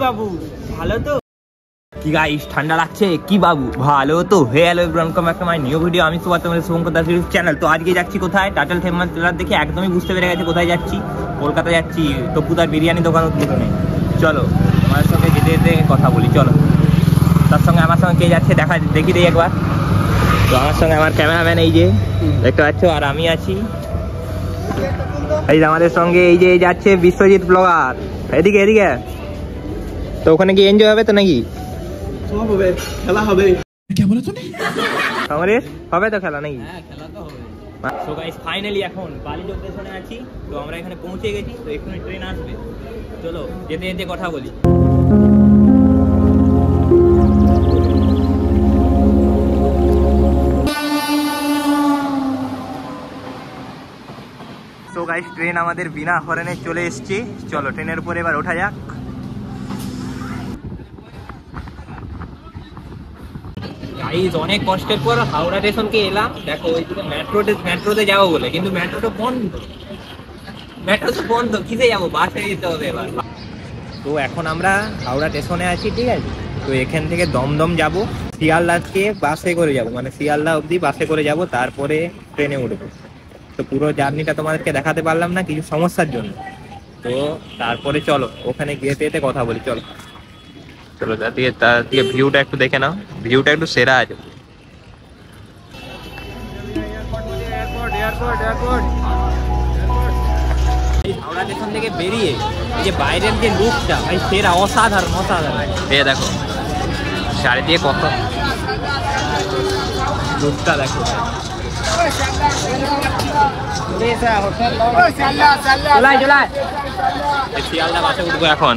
বাবু ভালো তো? কি গাইস ঠান্ডা লাগছে কি বাবু? ভালো তো? Hello everyone, welcome back to my new video. আমি সুভাষ, তোমাদের শুভঙ্কর দাস ইউটিউব চ্যানেল। তো আজকে যাচ্ছি কোথায়? টাইটেল থেম্বনেল ট্রেলার দেখে একদমই বুঝতে পেরে গেছে কোথায় যাচ্ছি। কলকাতা যাচ্ছি, টপুদার বিরিয়ানি দোকান উদ্বোধনে। চলো আমার সঙ্গে যেতে যেতে কথা বলি। চলো, তার সঙ্গে আমার সঙ্গে কে যাচ্ছে দেখি দিই একবার। তো আমার সঙ্গে আমার ক্যামেরাম্যান এই যে দেখতে পাচ্ছ, আর আমি আছি। এই যে আমাদের সঙ্গে এই যে যাচ্ছে বিশ্বজিৎ ব্লগার। এদিকে এদিকে। তো ওখানে কি এনজয় হবে তো নাকি? সব হবে, খেলা হবে। কি বলে তুমি? আমাদের হবে তো খেলা নাকি? হ্যাঁ, খেলা তো হবে। সো গাইস ফাইনালি এখন বালিচক স্টেশনে আছি। তো আমরা এখানে পৌঁছে গেছি। তো এখানে ট্রেন আসবে। চলো যেতে যেতে কথা বলি। সো গাইস ট্রেন আমাদের বিনা হর্নে চলে এসেছে। চলো ট্রেনের উপরে এবার ওঠা যাক। গাইস অনেক কষ্টের পর হাওড়া স্টেশনকে এলাম। দেখো ওইদিকে মেট্রোতে যাবো বলে, কিন্তু মেট্রোটা বন্ধ। মেট্রো তো বন্ধ, কিসে যাবো? বাসে যেতে হবে এবার। তো এখন আমরা হাওড়া স্টেশনে আছি, ঠিক আছে? তো এখান থেকে দমদম যাব, শিয়ালদাকে বাসে করে যাব, মানে শিয়ালদা অবধি বাসে করে যাব, তারপরে ট্রেনে উঠবো। তো পুরো জার্নিটা তোমাদেরকে দেখাতে পারলাম না কিছু সমস্যার জন্য। তো তারপরে চলো ওখানে গিয়ে যেতে কথা বলি। চলো চলো তার দিকে ভিউটা একটু দেখে নাও। ভিউটা একটু সেরা আছে। হাওড়া স্টেশন থেকে বেরিয়ে এই যে বাইরের যে লুকটা ভাই সেরা, অসাধারণ অসাধারণ। এ দেখো চারিদিকে কত লুকটা দেখো। শিয়ালদা বাসে উঠবো এখন।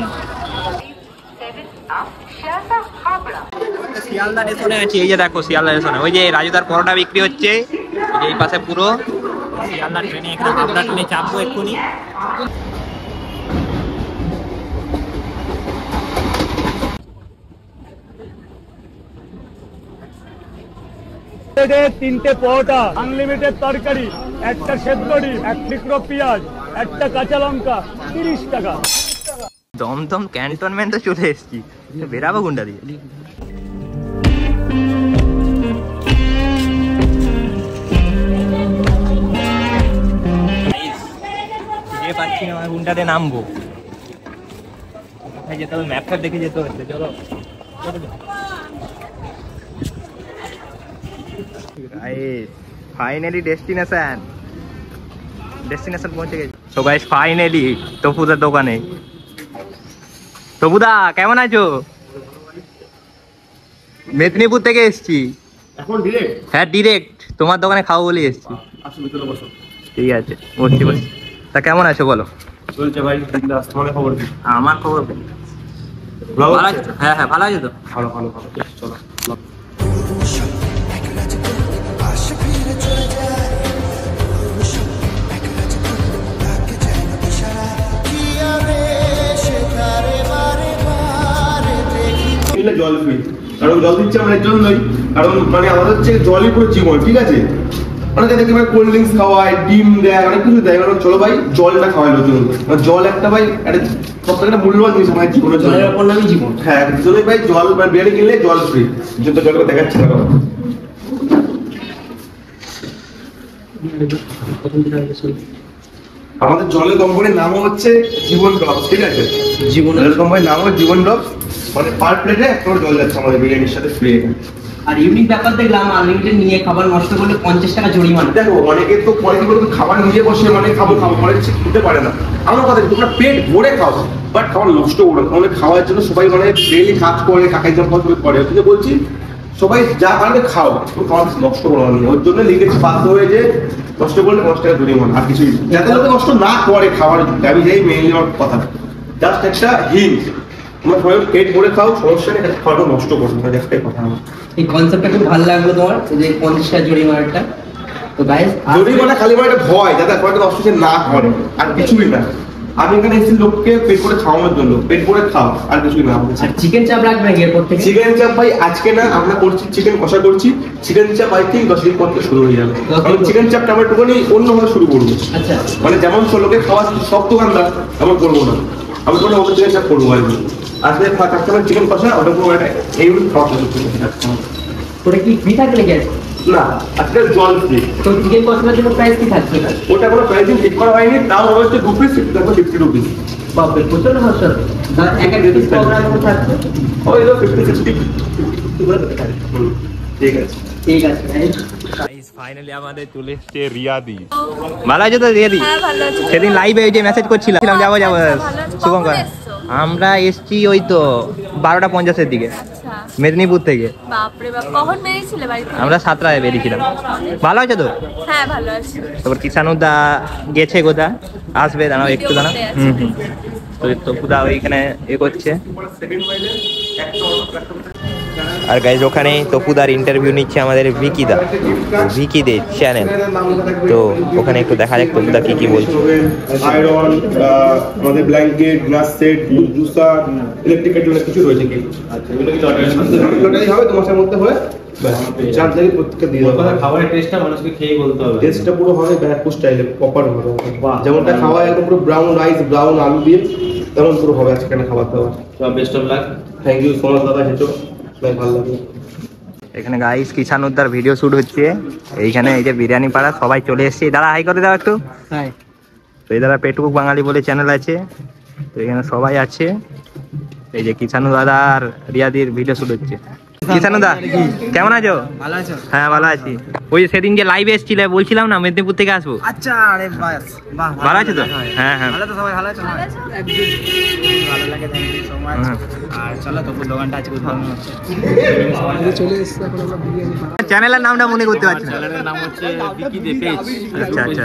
শিয়ালদা স্টেশনে আছি। এই যে দেখো শিয়ালদা স্টেশনে ওই যে রাজুদার পরোটা বিক্রি হচ্ছে। এই পাশে পুরো শিয়ালদা ট্রেনে, এখানে হাওড়া ট্রেনে চাপবো এক্ষুনি। তিনটে পরোটা, আনলিমিটেড তরকারি, একটা সেদ্ধরি, এক টুকরো পেঁয়াজ, একটা কাঁচা লঙ্কা, 30 টাকা। দমদম ক্যান্টনমেন্টে চলে এসেছি। বেরাবো গুন্ডা দিয়ে। পাচ্ছি না আমার গুন্ডাতে নামবো। কোথায় যেতে হবে? ম্যাপটা দেখে যেতে হচ্ছে। চলো ফাইনালি ডেস্টিনেশন পৌঁছে গেছি। সো গাইস ফাইনালি টপুদার দোকানে। টপুদা কেমন আছো? মেদিনীপুর থেকে এসেছি। এখন ডিরেক্ট? হ্যাঁ ডিরেক্ট তোমার দোকানে খাবো বলে এসেছি। আসলে চলো বসো। ঠিক আছে বসছি। তা কেমন আছো বলো? চলছে ভাই। তোমার খবর কি? আমার খবর ভালো আছে। হ্যাঁ হ্যাঁ ভালো আছে তো। ভালো ভালো ভালো। চলো জল ফ্রি, কারণ জল দিচ্ছে আমরা এর জন্যই, কারণ মানে আমাদের হচ্ছে জলই পুরো জীবন, ঠিক আছে? অনেকে দেখে ভাই কোল্ড ড্রিঙ্কস খাওয়ায়, ডিম দেয়, অনেক কিছু দেয়, কারণ চলো ভাই জলটা খাওয়াই লোকজন। জল একটা ভাই একটা সবথেকে একটা মূল্যবান জিনিস আমার জীবনের জন্য। জলের নামই জীবন। হ্যাঁ জলের ভাই জল মানে বিরিয়ানি কিনলে জল ফ্রি। যত জলকে দেখাচ্ছে না আমাদের জলের কোম্পানির নাম হচ্ছে জীবন ড্রপস, ঠিক আছে? জীবনের কোম্পানির নাম হচ্ছে জীবন ড্রপস। মানে পার প্লেটে একটা জল যাচ্ছে আমাদের বিরিয়ানির সাথে ফ্রি। আর ইউনিক ব্যাপার দেখলাম, আনলিমিটেড নিয়ে খাবার নষ্ট করলে 50 টাকা জরিমানা। দেখো অনেকে তো পরে খাবার নিয়ে বসে মানে খাবো পরে খেতে পারে না। আমার কথা তোমরা পেট ভরে খাও, বাট খাবার নষ্ট করো না। অনেক খাওয়ার জন্য সবাই মানে ডেইলি কাজ করে, কাকাই জমা করে। কিন্তু বলছি সবাই যা পারবে খাও, খাবার নষ্ট করো না। ওর জন্য লিখেছি বাধ্য হয়ে যে নষ্ট করলে 50 টাকা জরিমানা, আর কিছুই যাতে লোকে নষ্ট না করে খাবার। আমি যাই মেইনলি আমার কথা, জাস্ট একটা হিন্ট। তোমার সবাই পেট ভরে খাও, সমস্যা নেই, খাওয়াটা নষ্ট করো না, একটাই কথা। এই কনসেপ্টটা খুব ভালো লাগলো তোমার, যে 50 টাকা জরিমানাটা। তো গাইস জরিমানা খালি মানে একটা ভয় যাতে খাবারটা নষ্ট না করে, আর কিছুই না। আমি এখানে এসেছি লোককে পেট করে খাওয়ানোর জন্য। পেট করে খাও, আর কিছুই না। আর চিকেন চাপ রাখবে এরপর থেকে? চিকেন চাপ ভাই আজকে না, আমরা করছি চিকেন কষা করছি। চিকেন চাপ আই থিঙ্ক 10 দিন পর থেকে শুরু হয়ে যাবে। কারণ চিকেন চাপটা আমরা একটুখানি অন্যভাবে শুরু করবো। আচ্ছা, মানে যেমন লোকে খাওয়া সব দোকানদার এমন করবো না, আমি কোনো অন্য চিকেন চাপ করবো আর কি। আজকে থাকতে হবে চিকেন কষা, ওটা পুরো এইগুলো খাওয়া ওটা কি ফ্রি থাকে নাকি আজকে? না, আজকে জল ফ্রি। তো চিকেন কষার জন্য প্রাইস কি থাকছে? ওটা কোনো প্রাইসিং ঠিক করা হয়নি, দাম হচ্ছে রুপিস, দেখো 50 রুপিস। বাপরে প্রচন্ড খরচা। এক এক পিস প্রোগ্রাম করে থাকছে ওই তো 50-60 ঠিক আছে। ঠিক আছে। ফাইনালি আমাদের চলে এসছে রিয়াদি। ভালো আছো তো রিয়াদি? হ্যাঁ ভালো আছি। সেদিন লাইভে ওই যে মেসেজ করছিলাম যাবো যাবো আচ্ছা, ভালো আছি। শুভঙ্কর। কখন এসছো? আমরা এসছি ওই তো 12:50 দিকে আচ্ছা মেদিনীপুর থেকে। বাপরে বাপ, কখন বেরিয়েছিলে বাড়ি থেকে? আমরা 7টায় বেরিয়েছিলাম। ভালো আছো তো? হ্যাঁ ভালো আছি। তারপর কিষানুদা গেছে কোথা, আসবে দাঁড়াও একটু দাঁড়াও। তো তপুদা ওইখানে এ করছে। আর গাইজ ওখানে তপুদার ইন্টারভিউ নিচ্ছে আমাদের ভিকিদা, ভিকিদের চ্যানেল। তো ওখানে একটু দেখা যাক তপুদা কি কি বলছে। আয়রন, আমাদের blanket, glass set, juicer, electric Kettle কিছু রয়েছে কি? আচ্ছা, এগুলো কি লটারি হবে তোমার মধ্যে হয়ে? চার জায়গায় প্রত্যেকটা দিয়ে দেবো। খাবারের টেস্টটা মানুষকে খেয়ে বলতে হবে। টেস্টটা পুরো হবে ব্যারাকপুর স্টাইলে, প্রপার হবে। যেমনটা খাওয়া একদম পুরো ব্রাউন রাইস, ব্রাউন আলু দিয়ে তেমন পুরো হবে আজকে খাবার দাবার। Best of luck. Thank you so much দাদা, হেঁটো ভালো লাগলো। এখানে গাইস কিষানুদ্দার ভিডিও শুট হচ্ছে। এইখানে এই যে বিরিয়ানি পাড়া সবাই চলে এসেছে। দাদা হাই করে দাও একটু। হ্যাঁ তো এই দাদা পেটুক বাঙালি বলে চ্যানেল আছে, তো এখানে সবাই আছে। এই যে কিষানু দাদা আর রিয়াদির ভিডিও শুট হচ্ছে। কিষানু দা কেমন আছো? ভালো আছো? হ্যাঁ ভালো আছি। ওই সেদিন যে লাইভে এসেছিলে বলছিলাম না মেদিনীপুর থেকে আসবো। আচ্ছা, আরে বাস বাহ, ভালো আছো তো? হ্যাঁ হ্যাঁ ভালো তো সবাই ভালো আছো? ভালো লাগে, থ্যাংক ইউ সো মাচ। আর চলো তো দোকানটা আজকে উদ্বোধন হচ্ছে। চলে এসেছে, এখন আমরা বিরিয়ানি চ্যানেলের নামটা মনে করতে পারছি না। চ্যানেলের নাম হচ্ছে বিকিদে পেজ। আচ্ছা আচ্ছা।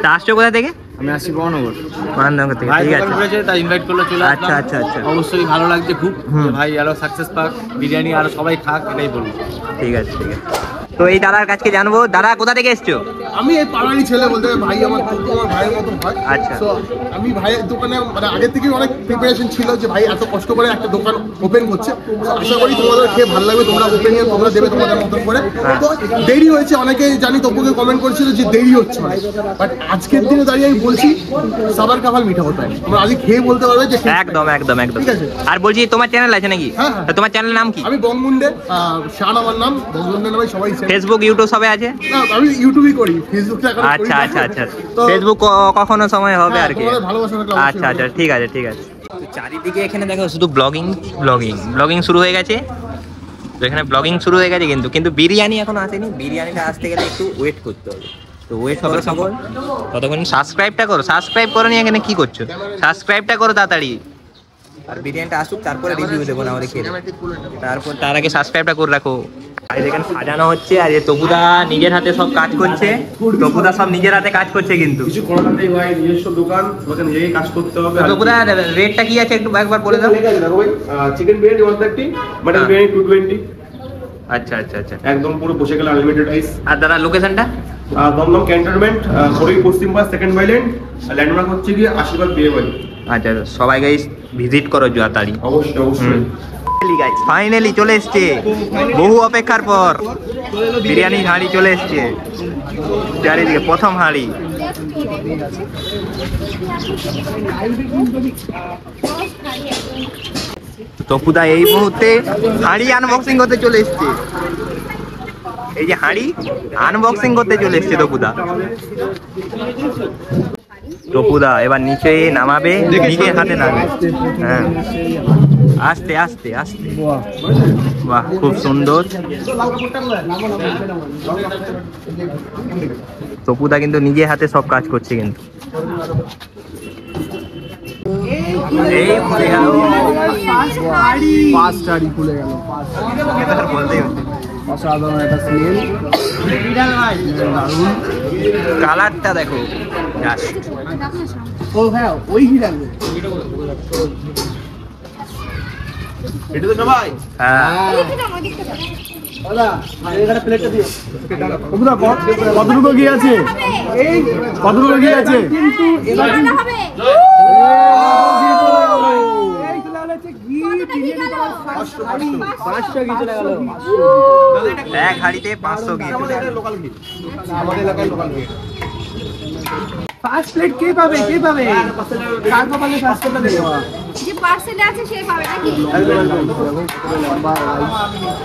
তা আসছো কোথা থেকে? আমি আসছি বহনগর। মাননগর থেকে। ভাই ঠিক দোকান আছে। করেছে তাই ইনভাইট করলো, চলে আসলাম। আচ্ছা আচ্ছা আচ্ছা। অবশ্যই ভালো লাগছে খুব যে ভাই আরো সাকসেস পাক, বিরিয়ানি আরো সবাই খাক, এটাই বলবো। ঠিক আছে ঠিক আছে। তো এই দাদার কাছকে জানবো, দাদা কোথা থেকে এসছো? আমি এই পাড়ারই ছেলে, বলতে গেলে ভাই আমার ভাইয়ের মতো হয়। আচ্ছা। তো আমি ভাইয়ের দোকানে মানে আগের থেকেই অনেক প্রিপারেশন ছিল যে ভাই এত কষ্ট করে একটা দোকান ওপেন করছে, তো আশা করি তোমাদের খেয়ে ভালো লাগবে, তোমরা ওপেনিং তোমরা দেবে তোমাদের মতন করে। তো দেরি হয়েছে, অনেকে জানি তপুকে কমেন্ট করেছিল যে দেরি হচ্ছে, বাট আজকের দিনে দাঁড়িয়ে আমি বলছি সাবার কাফাল মিঠা হতে হয়, তোমরা আজকে খেয়ে বলতে পারবে যে একদম একদম একদম। ঠিক আছে। আর বলছি তোমার চ্যানেল আছে নাকি? হ্যাঁ, হ্যাঁ। তো তোমার চ্যানেলের নাম কি? আমি বঙ্গমুন্ডে, শান আমার নাম, বঙ্গমুন্ডে নামে সবাই চেনে। ফেসবুক ইউটিউব সবে আছে? না, আমি ইউটিউবই করি, ফেসবুকটা এখন করি আচ্ছা না। আচ্ছা আচ্ছা। তো ফেসবুক কখনো সময় হবে আর কি। তোমাদের ভালোবাসা থাকলে অবশ্যই আচ্ছা আচ্ছা ঠিক আছে ঠিক আছে। চারিদিকে এখানে দেখো শুধু ব্লগিং ব্লগিং ব্লগিং শুরু হয়ে গেছে। তো এখানে ব্লগিং শুরু হয়ে গেছে কিন্তু বিরিয়ানি এখনো আসেনি। বিরিয়ানিটা আসতে গেলে একটু ওয়েট করতে হবে। তো ওয়েট হবে সকল, ততক্ষণ সাবস্ক্রাইবটা করো। সাবস্ক্রাইব করো নি, এখানে কি করছো? সাবস্ক্রাইবটা করো তাড়াতাড়ি। আর বিরিয়ানিটা আসুক তারপরে রিভিউ দেবো না ওরে খেয়ে। তারপর তার আগে সাবস্ক্রাইবটা করে রাখো। আর এখানে সাজানো হচ্ছে, আর এই তপুদা নিজের হাতে সব কাজ করছে। তপুদা সব নিজের হাতে কাজ করছে কিন্তু। কিছু করার নেই ভাই, নিজস্ব দোকান, তোমাকে নিজেই কাজ করতে হবে। তপুদা রেটটা কি আছে একটু একবার বলে দাও। লেখা আছে দেখো ভাই, চিকেন বিরিয়ানি 130, মাটন বিরিয়ানি 220। আচ্ছা আচ্ছা আচ্ছা। একদম পুরো বসে গেলে আনলিমিটেড আইস। আর দাদা লোকেশনটা? দমদম ক্যান্টনমেন্ট, খড়ই পশ্চিম পাশ, সেকেন্ড বাইল্যান্ড। ল্যান্ডমার্ক হচ্ছে গিয়ে আশীর্বাদ বিয়ে বাড়ি। আচ্ছা সবাই গাইস ভিজিট করো তাড়াতাড়ি। অবশ্যই অবশ্যই। ফাইনালি চলে এসছে বহু অপেক্ষার পর বিরিয়ানি হাঁড়ি চলে এসছে চারিদিকে। প্রথম হাঁড়ি। তপুদা এই মুহূর্তে হাঁড়ি আনবক্সিং করতে চলে এসছে। এই যে হাঁড়ি আনবক্সিং করতে চলে এসছে তপুদা। তপুদা এবার নিচে নামাবে, নিজের হাতে নামবে। হ্যাঁ আস্তে আস্তে আস্তে। বাহ খুব সুন্দর। তপুদা কিন্তু নিজের হাতে সব কাজ করছে কিন্তু। এই খুলে গেল, ফার্স্ট হাড়ি খুলে গেল। বলতেই হচ্ছে। অসাধারণ একটা স্মেল, দারুণ। কালারটা দেখো just। ও হ্যাঁ, ওই হিরাল এটা তো সবাই হ্যাঁ কতটুকু কি আছে? কতটুকু কি আছে? এক হাঁড়িতে 500 ঘি। আমাদের এলাকায় লোকাল ঘি। ফার্স্ট প্লেট কে পাবে? কে পাবে? কার কপালে ফার্স্ট প্লেটটা দেওয়া? পার্সেলে আছে সে পাবে নাকি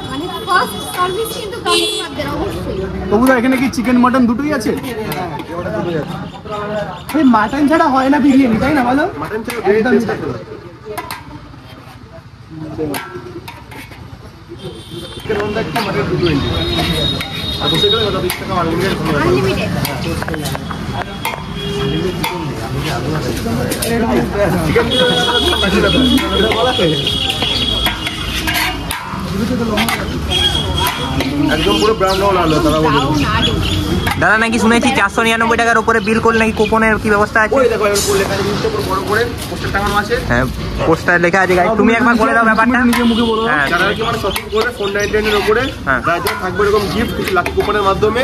মানে ফার্স্ট সার্ভিস কিন্তু কাস্টমারদের অবশ্যই। তবুদা এখানে কি চিকেন মাটন দুটোই আছে? এই মাটন ছাড়া হয় না বিরিয়ানি, তাই না বলো? মাটন ছাড়া একদম চিকেন ওন্দা একটা মাটন 220 আর বসে গেলে কত 20 টাকা আনলিমিটেড আনলিমিটেড। চিকেন একদম পুরো ব্রাউন আলো তারা বলে। দাদা নাকি শুনেছি 499 টাকার উপরে বিল করলে নাকি কুপনের কি ব্যবস্থা আছে? ওই দেখো এর লেখা আছে নিচে পুরো বড় করে পোস্টার টাঙানো আছে। হ্যাঁ পোস্টার লেখা আছে গাইস, তুমি একবার বলে দাও ব্যাপারটা। নিজে মুখে বলো। হ্যাঁ যারা কি মানে শপিং করে 499 এর উপরে হ্যাঁ। যারা থাকবে এরকম গিফট কিছু লাকি কুপনের মাধ্যমে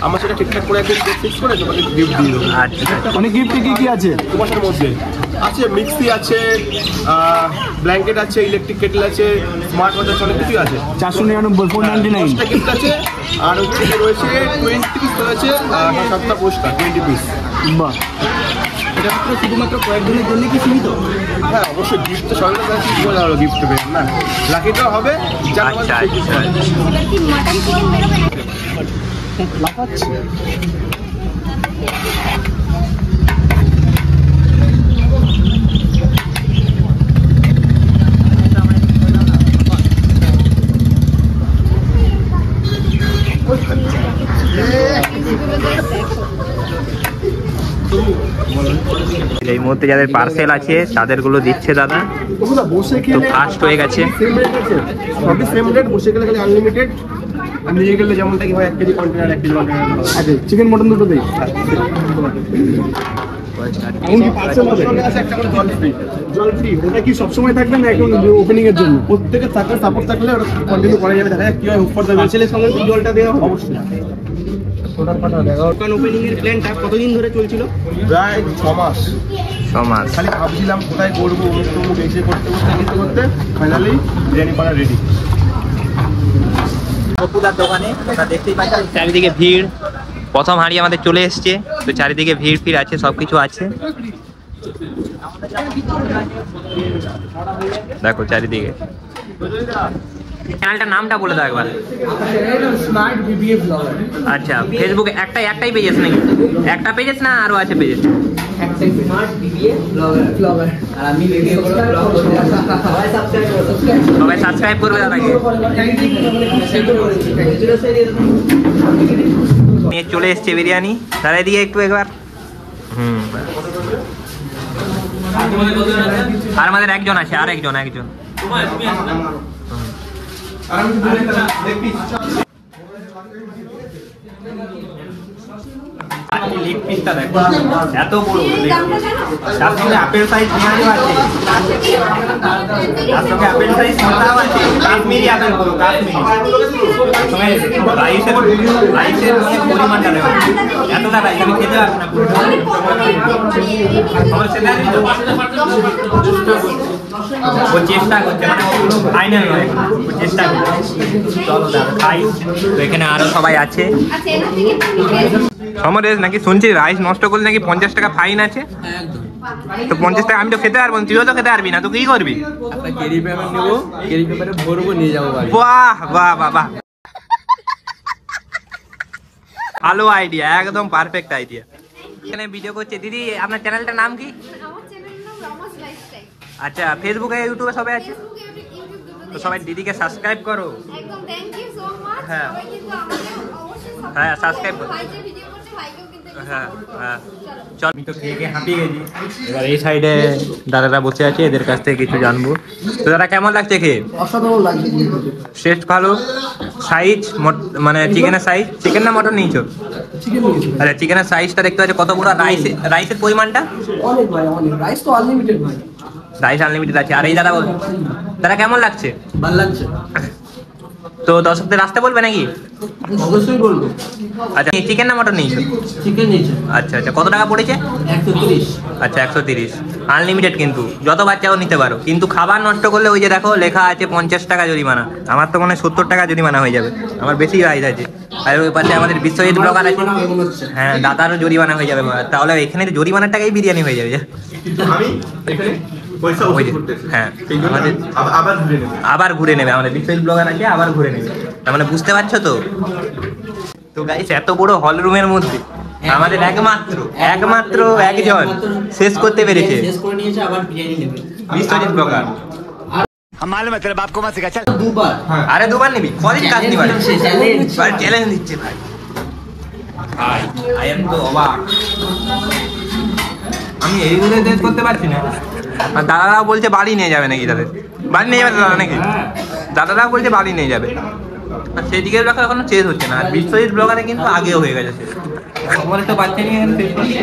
আমরা সেটা ঠিকঠাক করে একদিন ডেট ফিক্স করে তোমাকে গিফট দিয়ে দেবো। আচ্ছা মানে গিফটে কি কি আছে? কুপনের মধ্যে আছে মিক্সি আছে, ব্ল্যাঙ্কেট আছে, ইলেকট্রিক কেটল আছে, স্মার্ট ওয়াচ আছে, অনেক কিছুই আছে। 499 499 10টা গিফট আছে আর হচ্ছে রয়েছে 20 পিস রয়েছে 7টা পোস্টার 20 পিস। বাহ, এটা মাত্র শুধুমাত্র কয়েকদিনের জন্য কি সীমিত? হ্যাঁ অবশ্যই গিফট তো সবাই কাছে কি বলা হলো গিফট পেয়ে না লাকিটাও হবে যারা আচ্ছা আচ্ছা এবার কি মাটন কোন বেরোবে নাকি? লাফাচ্ছে। এই মুহূর্তে যাদের পার্সেল আছে তাদেরগুলো দিচ্ছে দাদা। ওগুলো বসে তো খেলে ফাস্ট হয়ে গেছে। সেম রেট আছে, সবই সেম রেট, বসে গেলে খালি আনলিমিটেড। আর নিয়ে গেলে যেমনটা কি হয় 1 কেজি কন্টেনার 1 কেজি কন্টেনার আচ্ছা, চিকেন মটন দুটো দেই। এমনকি পার্সেল হবে আছে একটা করে জল ফ্রি। ওটা কি সবসময় থাকবে না এখন ওপেনিং এর জন্য? প্রত্যেকের থাকলে সাপোর্ট থাকলে ওটা কন্টিনিউ করা যাবে। দেখা যাক কি হয় উপর দেবে পার্সেলের সঙ্গে কি জলটা দেওয়া হবে? অবশ্যই। দোকান ওপেনিং এর প্ল্যানটা কতদিন ধরে চলছিল? প্রায় 6 মাস সমাজ খালি ভাবছিলাম কোথায় করবো, অমুক তমুক এসে করতে করতে করতে ফাইনালি বিরিয়ানি পাড়া রেডি। পপুলার দোকানে তোমরা দেখতেই পাচ্ছ চারিদিকে ভিড়। প্রথম হাঁড়ি আমাদের চলে এসছে, তো চারিদিকে ভিড় ফির আছে, সবকিছু আছে। দেখো চারিদিকে। চ্যানেলটার নামটা বলে দাও একবার। Smart BBA blogger. আচ্ছা ফেসবুকে একটাই পেজ আছে নাকি? একটা পেজ আছে না আরো আছে পেজ? একটাই স্মার্ট বিবিএ ব্লগার। আর আমি ভিডিও করে ব্লগ করতে সবাই সাবস্ক্রাইব করো। সবাই সাবস্ক্রাইব করবে দাদাকে। নিয়ে চলে এসছে বিরিয়ানি, দাঁড়াই দিয়ে একটু একবার। আর আমাদের একজন আছে, আর একজন লেগ পিসটা দেখো এত বড়, তার সঙ্গে আপেল সাইজ পেঁয়াজও আছে, তার সঙ্গে আপেল সাইজ শসাও আছে, কাশ্মীরি আপেল বলো, কাশ্মীরি রাইসের অনেক পরিমাণটা দেখো, এতটা রাইস আমি খেতে পারবো না। ও চেষ্টা করছে, মানে ফাইনাল নয়, ও চেষ্টা করছে। চলো দাদা খাই। তো এখানে আরো সবাই আছে। সমরেশ নাকি শুনছি রাইস নষ্ট করলে নাকি 50 টাকা ফাইন আছে। তো 50 টাকা আমি তো খেতে পারবো না, তুইও তো খেতে পারবি না, তো কি করবি? একটা ক্যারি পেপার নেবো, ক্যারি পেপারে ভরবো, নিয়ে যাবো বাড়ি। বাহ বাহ বাহ বাহ, ভালো আইডিয়া, একদম পারফেক্ট আইডিয়া। এখানে ভিডিও করছে দিদি, আপনার চ্যানেলটার নাম কি? আমার চ্যানেলের নাম রমাস লাইফস্টাইল। আচ্ছা ফেসবুকে ইউটিউবে সবাই আছে, ফেসবুকে ইউটিউব তো সবাই দিদিকে সাবস্ক্রাইব করো। একদম থ্যাংক ইউ সো মাচ। হ্যাঁ। সবাই কিন্তু আমাকে অবশ্যই হ্যাঁ, subscribe করো। ভাই যে ভিডিও করছে ভাইকেও কিন্তু হ্যাঁ হ্যাঁ চল, আমি তো খেয়ে হাঁপিয়ে গেছি। এবার এই সাইডে দাদারা বসে আছে, এদের কাছ থেকে কিছু জানবো। তো দাদা কেমন লাগছে খেয়ে? অসাধারণ লাগছে। টেস্ট ভালো, সাইজ মানে চিকেনের সাইজ, চিকেন না মটন নিয়েছো? আচ্ছা চিকেনের সাইজটা দেখতে পাচ্ছ কত বড়, রাইসের পরিমাণটা অনেক ভাই, অনেক। রাইস তো আনলিমিটেড ভাই, রাইস আনলিমিটেড আছে। আর এই দাদা বল, দাদা কেমন লাগছে? ভালো লাগছে। তো দর্শকদের আসতে বলবে নাকি? অবশ্যই বলবো। আচ্ছা চিকেন না মটন নিয়েছো? চিকেন নিয়েছে আচ্ছা আচ্ছা কত টাকা পড়েছে? 130। আচ্ছা 130, আনলিমিটেড কিন্তু যত বাচ্চাও নিতে পারো। কিন্তু খাবার নষ্ট করলে ওই যে দেখো লেখা আছে 50 টাকা জরিমানা। আমার তো মনে হয় 70 টাকা জরিমানা হয়ে যাবে, আমার বেশি রাইস আছে। আর ওই পাশে আমাদের বিশ্বজিৎ ব্লগার আছে, হ্যাঁ দাদারও জরিমানা হয়ে যাবে। তাহলে এখানে জরিমানার টাকাই বিরিয়ানি হয়ে যাবে। আমি এখানে পয়সা ওই যে, ওষুধ করতেছে হ্যাঁ সেই জন্য আমাদের আবার ঘুরে নেবে আবার ঘুরে নেবে আমাদের বিশ্বজিৎ ব্লগার আছে, আবার ঘুরে নেবে। তার মানে বুঝতে পারছো তো? তো গাইস এত বড় হল রুমের মধ্যে আমাদের একমাত্র একজন শেষ করতে পেরেছে, শেষ করে নিয়েছে, আবার বিরিয়ানি নেবে বিশ্বজিৎ ব্লগার। দুবার। আরে দুবার নিবি, কদিন কাজ নিবি? চ্যালেঞ্জ চ্যালেঞ্জ দিচ্ছে ভাই। ভাই আই এম তো অবাক, আমি এইগুলো শেষ করতে পারছি না। আর দাদারাও বলছে বাড়ি নিয়ে যাবে নাকি, তাদের বাড়ি নিয়ে যাবে দাদা নাকি? দাদারাও বলছে বাড়ি নিয়ে যাবে। আর সেদিকের ব্লগার এখনো শেষ হচ্ছে না, আর বিশ্বজিৎ ব্লগারে কিন্তু আগেও হয়ে গেছে শেষ। আমাদের তো বাচ্চা নিয়ে শেষ করছে,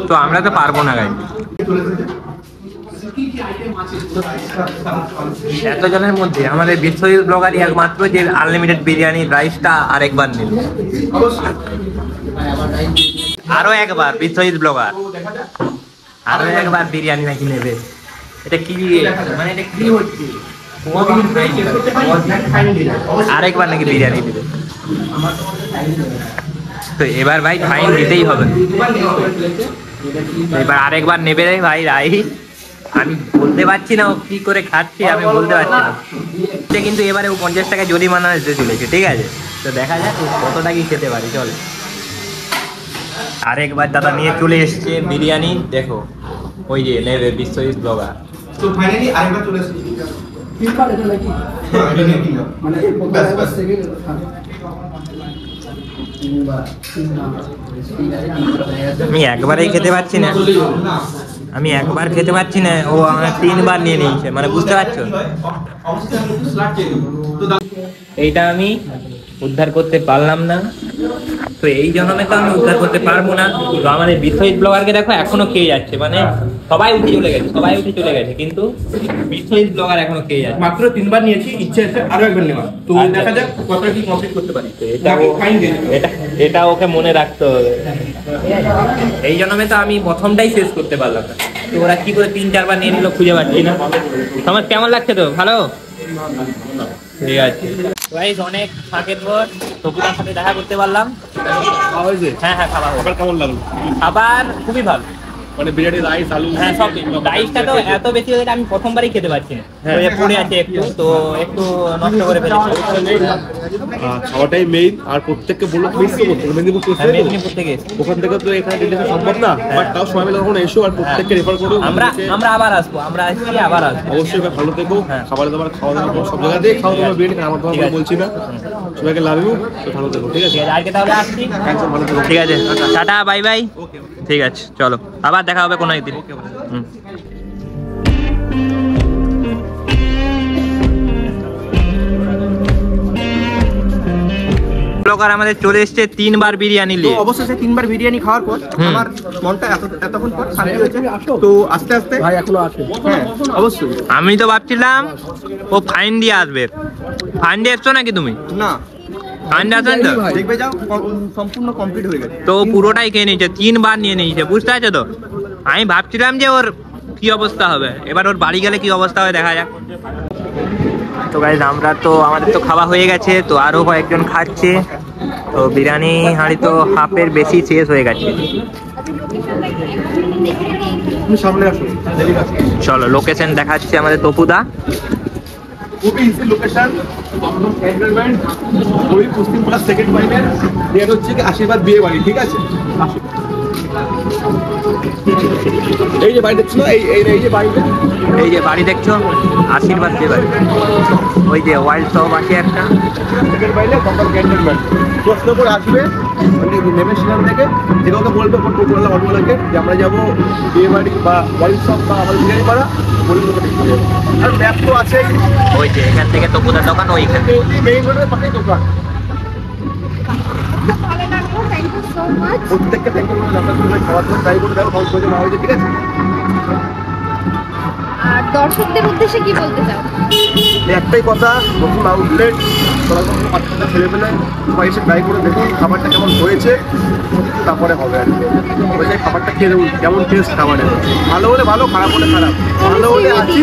তো আমরা তো পারবো না গাই। এতজনের মধ্যে আমাদের বিশ্বজিৎ ব্লগারই একমাত্র যে আনলিমিটেড বিরিয়ানি রাইসটা আরেকবার নিল। আরো একবার বিশ্বজিৎ ব্লগার আরো একবার বিরিয়ানি নাকি নেবে। এটা কি মানে, এটা কি হচ্ছে? আরেকবার নাকি বিরিয়ানি দিবে। তো এবার ভাই ফাইন দিতেই হবে, এবার আরেকবার নেবে রে ভাই রাইস। আমি বলতে পারছি না ও কি করে খাচ্ছি, আমি বলতে পারছি না। কিন্তু এবারে ও 50 টাকা জরিমানা দিতে চলেছে, ঠিক আছে? তো দেখা যাক কতটা কি খেতে পারি। চলে আরেকবার দাদা নিয়ে চলে এসছে বিরিয়ানি, দেখো ওই যে নেবে বিশ্বজিৎ ব্লগার। তো ফাইনালি আরেকবার চলে এসেছি। আমি একবারেই খেতে পারছি না, আমি একবার খেতে পারছি না, ও আমার 3বার নিয়ে নিয়েছে, মানে বুঝতে পারছো? এইটা আমি উদ্ধার করতে পারলাম না, তো এই জন্মে তো আমি উদ্ধার করতে পারবো না। তো আমাদের বিশ্বজিৎ ব্লগারকে দেখো এখনো খেয়ে যাচ্ছে, মানে সবাই উঠে চলে গেছে, কিন্তু বিশ্বজিৎ ব্লগার এখনো খেয়ে যাচ্ছে। মাত্র 3বার নিয়েছি, ইচ্ছে আছে আরো একবার নেওয়া। তো দেখা যাক কতটা কি কমপ্লিট করতে পারি। এটা ওকে মনে রাখতে হবে। এই জন্মে তো আমি প্রথমটাই শেষ করতে পারলাম না, তো ওরা কি করে 3-4বার নিয়ে নিল খুঁজে পাচ্ছি না। তোমার কেমন লাগছে? তো ভালো, ঠিক আছে। গাইস অনেক ফাঁকের পর তপুদার সাথে দেখা করতে পারলাম। হ্যাঁ খাবার কেমন লাগলো? খাবার খুবই ভালো, মানে বিরিয়ানি, রাইস, আলু, হ্যাঁ সব। রাইসটা তো এত বেশি হয়ে গেছে আমি প্রথমবারই খেতে পারছি না, পড়ে আছে একটু, তো একটু নষ্ট করে ফেলেছি। খাওয়াটাই মেইন। আর প্রত্যেককে বললো মেদিনীপুর থেকে ওখান থেকে তো এখানে দিতে সম্ভব না, বাট তাও সময় মিলে তখন এসো আর প্রত্যেককে রেফার করো। আমরা আবার আসবো, আমরা আসছি আবার আসবো। অবশ্যই ভালো থেকো, খাবার দাবার খাওয়া দাওয়া সব জায়গাতেই খাও তোমার বিরিয়ানি, আমার তোমার বলছি না। সবাইকে লাভ ইউ, ভালো থেকো, ঠিক আছে? আজকে তাহলে আসছি, একদম ভালো থেকো, ঠিক আছে, টাটা বাই বাই। ঠিক আছে, চলো আবার দেখা হবে কোনো একদিন। ব্লগার আমাদের চলে এসেছে 3বার বিরিয়ানি নিয়ে। অবশ্যই 3বার বিরিয়ানি খাওয়ার পর আমার মনটা এতক্ষণ পর শান্তি হয়েছে। তো আস্তে আস্তে ভাই এখনো আসে, হ্যাঁ অবশ্যই। আমি তো ভাবছিলাম ও ফাইন দিয়ে আসবে, ফাইন দিয়ে এসছো নাকি তুমি? না, দেখবে যাও সম্পূর্ণ কমপ্লিট হয়ে গেছে। তো পুরোটাই খেয়ে নিয়েছে, 3বার নিয়ে নিয়েছে, বুঝতে পারছো তো? আমি ভাবছিলাম যে ওর কি অবস্থা হবে, এবার ওর বাড়ি গেলে কি অবস্থা হবে দেখা যাক। তো গাইস আমাদের তো খাওয়া হয়ে গেছে, তো আরো কয়েকজন খাচ্ছে। তো বিরিয়ানি হাঁড়ি তো হাফের বেশি শেষ হয়ে গেছে। সামনে আসো, চলো লোকেশন দেখাচ্ছে আমাদের তপুদা। খুবই ইজি লোকেশন, ক্যান্টনমেন্ট, ওই পশ্চিমপাড়া সেকেন্ড পয়েন্টের নিয়ার হচ্ছে কি আশীর্বাদ বিয়ে বাড়ি, ঠিক আছে? এই যে বাড়ি দেখছো, এই যে বাড়ি দেখছো আশীর্বাদ বিয়ে বাড়ি, ওই যে ওয়াইল্ড শপ আছে একটা, সেকেন্ড পয়েন্টে কম্পাল ক্যান্টনমেন্ট। প্রশ্ন করে আসবে নেমে সেখান থেকে, যে কাউকে বলবে অটোওয়ালাকে যে আমরা যাবো বিয়ে বাড়ি বা ওয়াইল্ড শপ বা আমাদের বিরিয়ানি পাড়া, বলে দেবো। আর ম্যাপ তো আছে, ওই যে এখান থেকে তপুদার দোকান ওইখানে, মেইন রোডের পাশেই দোকান। প্রত্যেককে থ্যাংক ইউ, আপনার খাওয়ার জন্য ট্রাই করে দেখো, খাওয়া করে মা হয়েছে, ঠিক আছে? আর দর্শকদের উদ্দেশ্যে কি বলতে চাও? একটাই কথা, নতুন আউটলেট বাচ্চাটা ছেড়ে পেলে সবাই এসে ট্রাই করে দেখুন খাবারটা কেমন হয়েছে, তারপরে হবে আর কি। ওই যে খাবারটা খেয়ে দেখুন কেমন টেস্ট খাবারের, ভালো হলে ভালো, খারাপ হলে খারাপ, ভালো হলে আছে,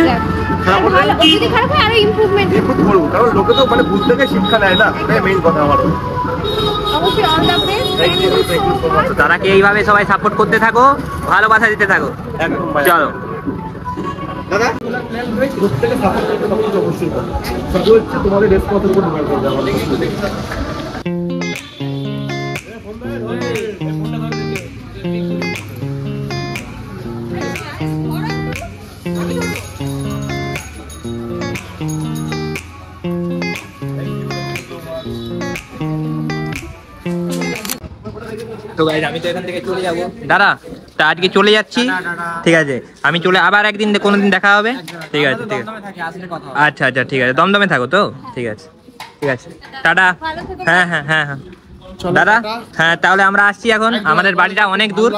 খারাপ হলে যদি খারাপ হয় আরো ইমপ্রুভমেন্ট করবো, কারণ লোকে তো মানে বুঝতে গিয়ে শিক্ষা নেয় না, এটাই মেইন কথা আমার। অবশ্যই অল দ্য বেস্ট। তারাকে এইভাবে সবাই সাপোর্ট করতে থাকো, ভালোবাসা দিতে থাকো, একদম চলো। দাদা প্রত্যেকে সাপোর্ট করতে সবকিছু অবশ্যই করবে। সবই হচ্ছে তোমাদের রেসপন্সের উপর ডিপেন্ড করবে আমাদের কিন্তু দেখতে। তো গাইস আমি তো এখান থেকে চলে যাব দাদা, তা আজকে চলে যাচ্ছি, ঠিক আছে? আমি চলে আবার একদিন কোনোদিন দেখা হবে, ঠিক আছে? ঠিক আছে, আচ্ছা আচ্ছা ঠিক আছে, দমদমে থাকো তো, ঠিক আছে ঠিক আছে, টাটা। হ্যাঁ হ্যাঁ হ্যাঁ হ্যাঁ দাদা, হ্যাঁ তাহলে আমরা আসছি এখন, আমাদের বাড়িটা অনেক দূর,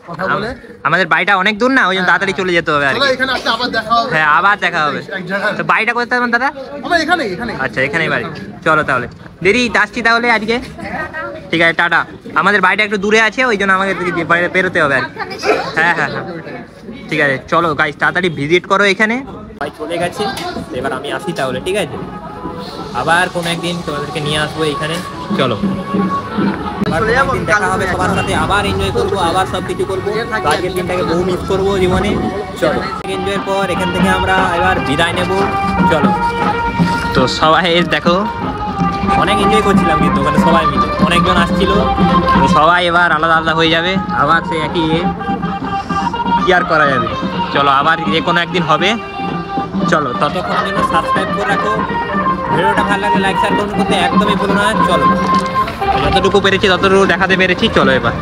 কথা বলে আমাদের বাড়িটা অনেক দূর না, ওই জন্য তাড়াতাড়ি চলে যেতে হবে আর চলো কি। এখানে আসলে আবার দেখা হবে। হ্যাঁ আবার দেখা হবে। এক জায়গায় তো বাড়িটা কোথায় আমার দাদা? আমরা এখানে এখানে আচ্ছা এখানেই বাড়ি, চলো তাহলে দেরি আসছি তাহলে আজকে, ঠিক আছে টাটা। আমাদের বাড়িটা একটু দূরে আছে, ওই জন্য আমাকে বাইরে বেরোতে হবে আর কি। হ্যাঁ হ্যাঁ হ্যাঁ ঠিক আছে, চলো গাইস তাড়াতাড়ি ভিজিট করো এখানে। ভাই চলে গেছে, এবার আমি আসি তাহলে, ঠিক আছে? আবার কোনো একদিন তোমাদেরকে নিয়ে আসবো এইখানে, চলো দেখা হবে সবার সাথে, আবার এনজয় করবো, আবার সব কিছু করবো। আজকের দিনটাকে বহু মিস করবো জীবনে, চলো এনজয়ের পর এখান থেকে আমরা এবার বিদায় নেব, চলো। তো সবাই দেখো অনেক এনজয় করছিলাম কিন্তু ওখানে সবাই মিলে, অনেকজন আসছিল, সবাই এবার আলাদা আলাদা হয়ে যাবে, আবার সে একই কি আর করা যাবে। চলো আবার যে কোনো একদিন হবে, চলো ততক্ষণের জন্য সাবস্ক্রাইব করে রাখো, ভিডিওটা ভালো লাগলে লাইক শেয়ার করতে একদমই ভুলো না। চলো যতটুকু পেরেছি ততটুকু দেখাতে পেরেছি, চলো এবার।